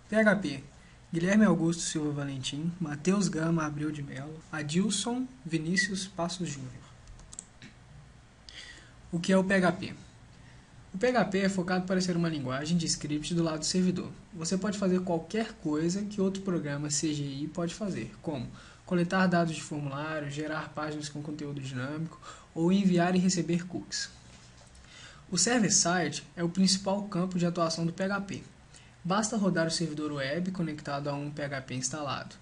PHP: Guilherme Augusto Silva Valentim, Matheus Gama Abreu de Melo, Adilson Vinícius Passos Júnior. O que é o PHP? O PHP é focado para ser uma linguagem de script do lado do servidor. Você pode fazer qualquer coisa que outro programa CGI pode fazer, como coletar dados de formulário, gerar páginas com conteúdo dinâmico ou enviar e receber cookies. O server-side é o principal campo de atuação do PHP. Basta rodar o servidor web conectado a um PHP instalado.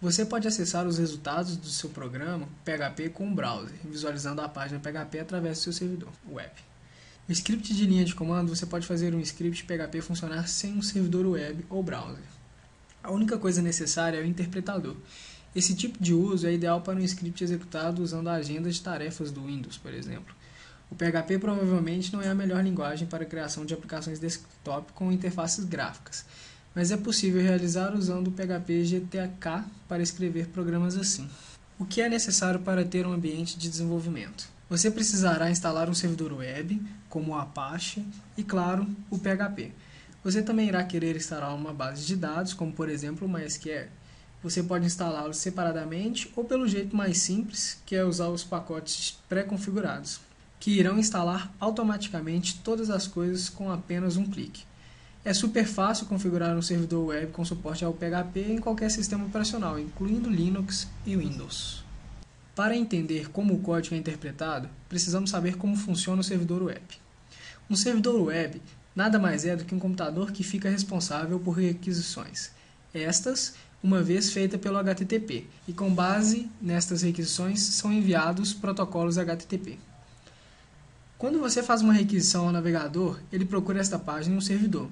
Você pode acessar os resultados do seu programa PHP com o browser, visualizando a página PHP através do seu servidor web. O script de linha de comando, você pode fazer um script PHP funcionar sem um servidor web ou browser. A única coisa necessária é o interpretador. Esse tipo de uso é ideal para um script executado usando a agenda de tarefas do Windows, por exemplo. O PHP provavelmente não é a melhor linguagem para a criação de aplicações desktop com interfaces gráficas, mas é possível realizar usando o PHP GTK para escrever programas assim. O que é necessário para ter um ambiente de desenvolvimento? Você precisará instalar um servidor web, como o Apache, e, claro, o PHP. Você também irá querer instalar uma base de dados, como por exemplo o MySQL. Você pode instalá-los separadamente ou pelo jeito mais simples, que é usar os pacotes pré-configurados, que irão instalar automaticamente todas as coisas com apenas um clique. É super fácil configurar um servidor web com suporte ao PHP em qualquer sistema operacional, incluindo Linux e Windows. Para entender como o código é interpretado, precisamos saber como funciona o servidor web. Um servidor web nada mais é do que um computador que fica responsável por requisições. Estas, uma vez feita pelo HTTP, e com base nestas requisições são enviados protocolos HTTP. Quando você faz uma requisição ao navegador, ele procura esta página em um servidor.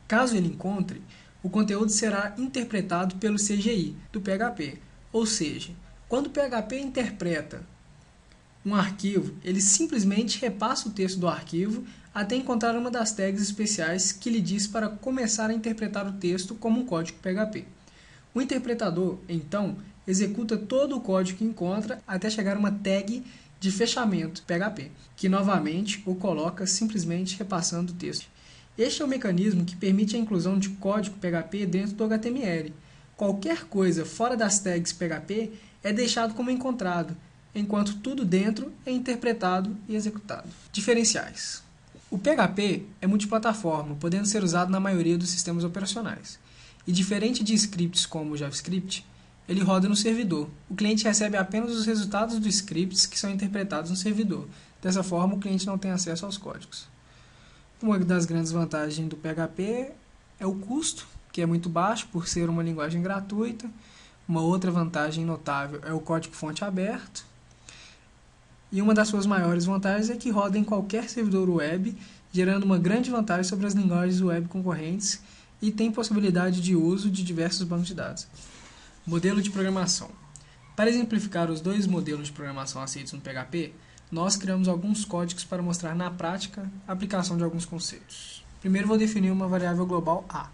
Caso ele encontre, o conteúdo será interpretado pelo CGI do PHP, ou seja, quando o PHP interpreta um arquivo, ele simplesmente repassa o texto do arquivo até encontrar uma das tags especiais que lhe diz para começar a interpretar o texto como um código PHP. O interpretador, então, executa todo o código que encontra até chegar a uma tag de fechamento PHP, que novamente o coloca simplesmente repassando o texto. Este é o mecanismo que permite a inclusão de código PHP dentro do HTML. Qualquer coisa fora das tags PHP é deixado como encontrado, enquanto tudo dentro é interpretado e executado. Diferenciais. O PHP é multiplataforma, podendo ser usado na maioria dos sistemas operacionais. E diferente de scripts como o JavaScript, ele roda no servidor. O cliente recebe apenas os resultados dos scripts que são interpretados no servidor. Dessa forma, o cliente não tem acesso aos códigos. Uma das grandes vantagens do PHP é o custo, que é muito baixo por ser uma linguagem gratuita. Uma outra vantagem notável é o código-fonte aberto. E uma das suas maiores vantagens é que roda em qualquer servidor web, gerando uma grande vantagem sobre as linguagens web concorrentes e tem possibilidade de uso de diversos bancos de dados. Modelo de programação. Para exemplificar os dois modelos de programação aceitos no PHP, nós criamos alguns códigos para mostrar na prática a aplicação de alguns conceitos. Primeiro vou definir uma variável global A.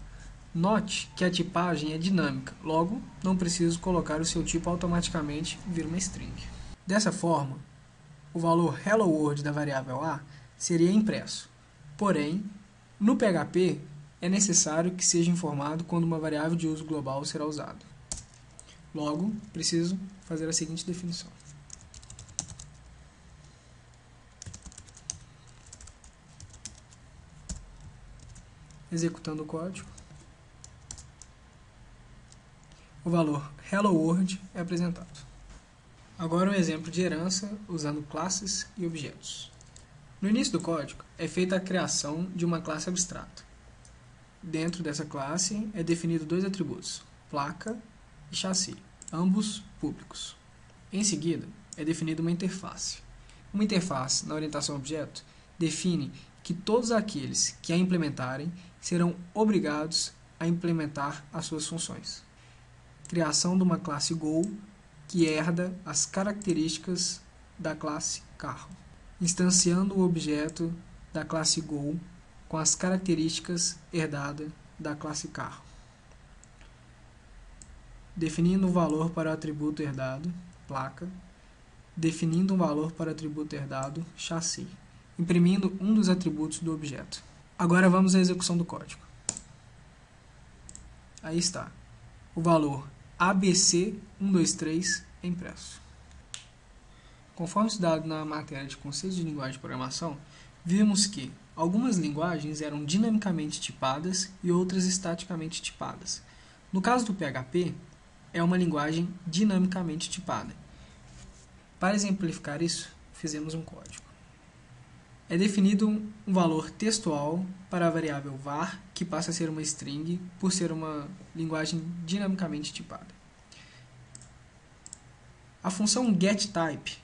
Note que a tipagem é dinâmica, logo não preciso colocar o seu tipo automaticamente vira uma string. Dessa forma, o valor hello world da variável A seria impresso. Porém, no PHP é necessário que seja informado quando uma variável de uso global será usada. Logo, preciso fazer a seguinte definição. Executando o código, o valor hello world é apresentado. Agora um exemplo de herança usando classes e objetos. No início do código é feita a criação de uma classe abstrata. Dentro dessa classe é definido dois atributos, placa e chassi, ambos públicos. Em seguida, é definida uma interface. Uma interface, na orientação objeto, define que todos aqueles que a implementarem serão obrigados a implementar as suas funções. Criação de uma classe Go que herda as características da classe carro, instanciando o objeto da classe Go com as características herdadas da classe carro. Definindo um valor para o atributo herdado, placa, definindo um valor para o atributo herdado, chassi, imprimindo um dos atributos do objeto. Agora vamos à execução do código. Aí está. O valor ABC123 é impresso. Conforme estudado na matéria de conceitos de linguagem de programação, vimos que algumas linguagens eram dinamicamente tipadas e outras estaticamente tipadas. No caso do PHP, é uma linguagem dinamicamente tipada. Para exemplificar isso, fizemos um código. É definido um valor textual para a variável var, que passa a ser uma string, por ser uma linguagem dinamicamente tipada. A função getType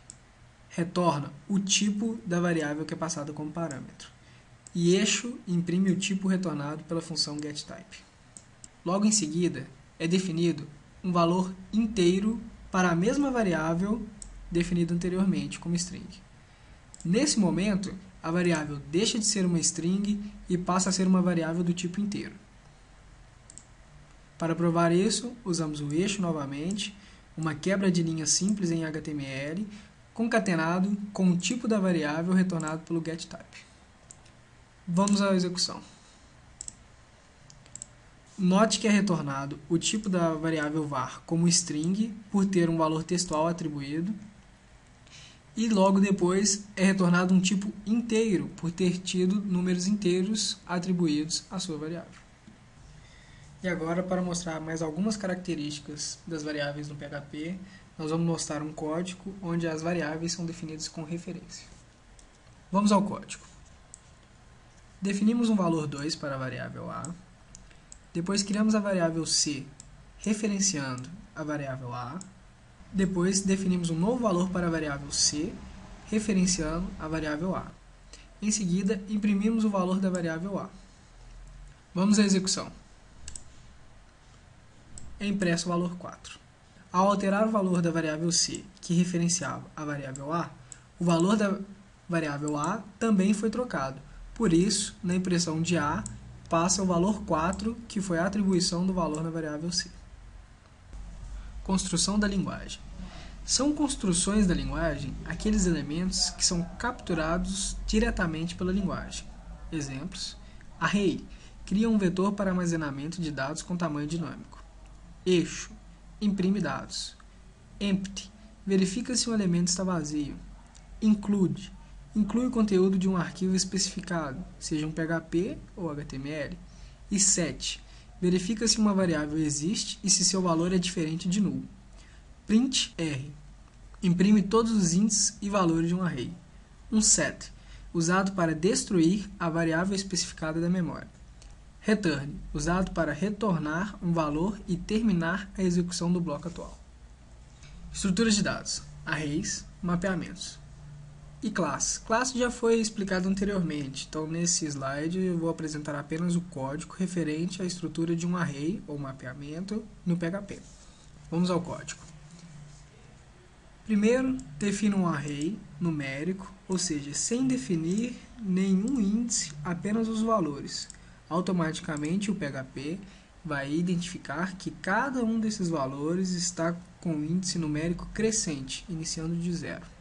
retorna o tipo da variável que é passada como parâmetro, e eixo imprime o tipo retornado pela função getType. Logo em seguida, é definido um valor inteiro para a mesma variável definida anteriormente como string. Nesse momento, a variável deixa de ser uma string e passa a ser uma variável do tipo inteiro. Para provar isso, usamos o eixo novamente, uma quebra de linha simples em HTML, concatenado com o tipo da variável retornado pelo getType. Vamos à execução. Note que é retornado o tipo da variável var como string, por ter um valor textual atribuído, e logo depois é retornado um tipo inteiro, por ter tido números inteiros atribuídos à sua variável. E agora, para mostrar mais algumas características das variáveis no PHP, nós vamos mostrar um código onde as variáveis são definidas com referência. Vamos ao código. Definimos um valor 2 para a variável A. Depois criamos a variável C, referenciando a variável A. Depois definimos um novo valor para a variável C, referenciando a variável A. Em seguida, imprimimos o valor da variável A. Vamos à execução. É impresso o valor 4. Ao alterar o valor da variável C, que referenciava a variável A, o valor da variável A também foi trocado. Por isso, na impressão de A, passa o valor 4, que foi a atribuição do valor na variável C. Construção da linguagem. São construções da linguagem aqueles elementos que são capturados diretamente pela linguagem. Exemplos: array cria um vetor para armazenamento de dados com tamanho dinâmico. Eixo imprime dados. Empty verifica se um elemento está vazio. Include inclui o conteúdo de um arquivo especificado, seja um PHP ou HTML. E set verifica se uma variável existe e se seu valor é diferente de null. Print R imprime todos os índices e valores de um array. Um set usado para destruir a variável especificada da memória. Return usado para retornar um valor e terminar a execução do bloco atual. Estruturas de dados: arrays, mapeamentos. E classe. Classe já foi explicado anteriormente, então nesse slide eu vou apresentar apenas o código referente à estrutura de um array ou mapeamento no PHP. Vamos ao código. Primeiro, defina um array numérico, ou seja, sem definir nenhum índice, apenas os valores. Automaticamente o PHP vai identificar que cada um desses valores está com um índice numérico crescente, iniciando de 0.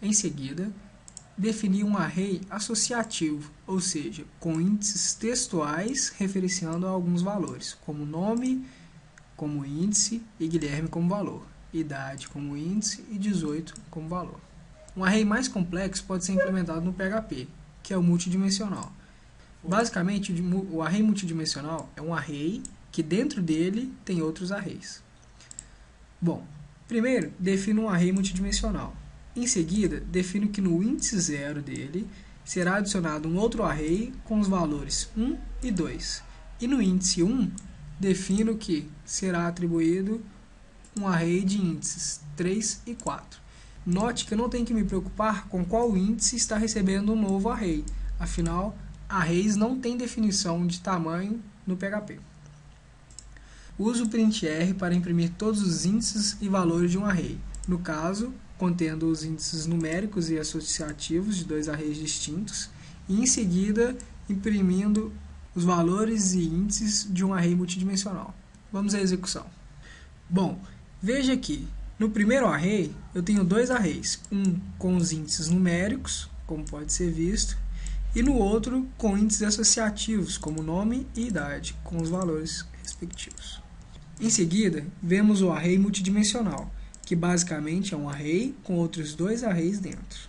Em seguida, definir um array associativo, ou seja, com índices textuais referenciando a alguns valores, como nome como índice e Guilherme como valor, idade como índice e 18 como valor. Um array mais complexo pode ser implementado no PHP, que é o multidimensional. Basicamente, o array multidimensional é um array que dentro dele tem outros arrays. Bom, primeiro, defino um array multidimensional. Em seguida, defino que no índice 0 dele será adicionado um outro array com os valores 1 e 2. E no índice 1, defino que será atribuído um array de índices 3 e 4. Note que eu não tenho que me preocupar com qual índice está recebendo um novo array. Afinal, arrays não têm definição de tamanho no PHP. Uso o printr para imprimir todos os índices e valores de um array. No caso, contendo os índices numéricos e associativos de dois arrays distintos, e em seguida imprimindo os valores e índices de um array multidimensional. Vamos à execução. Bom, veja que no primeiro array eu tenho dois arrays, um com os índices numéricos, como pode ser visto, e no outro com índices associativos, como nome e idade, com os valores respectivos. Em seguida, vemos o array multidimensional, que basicamente é um array com outros dois arrays dentro.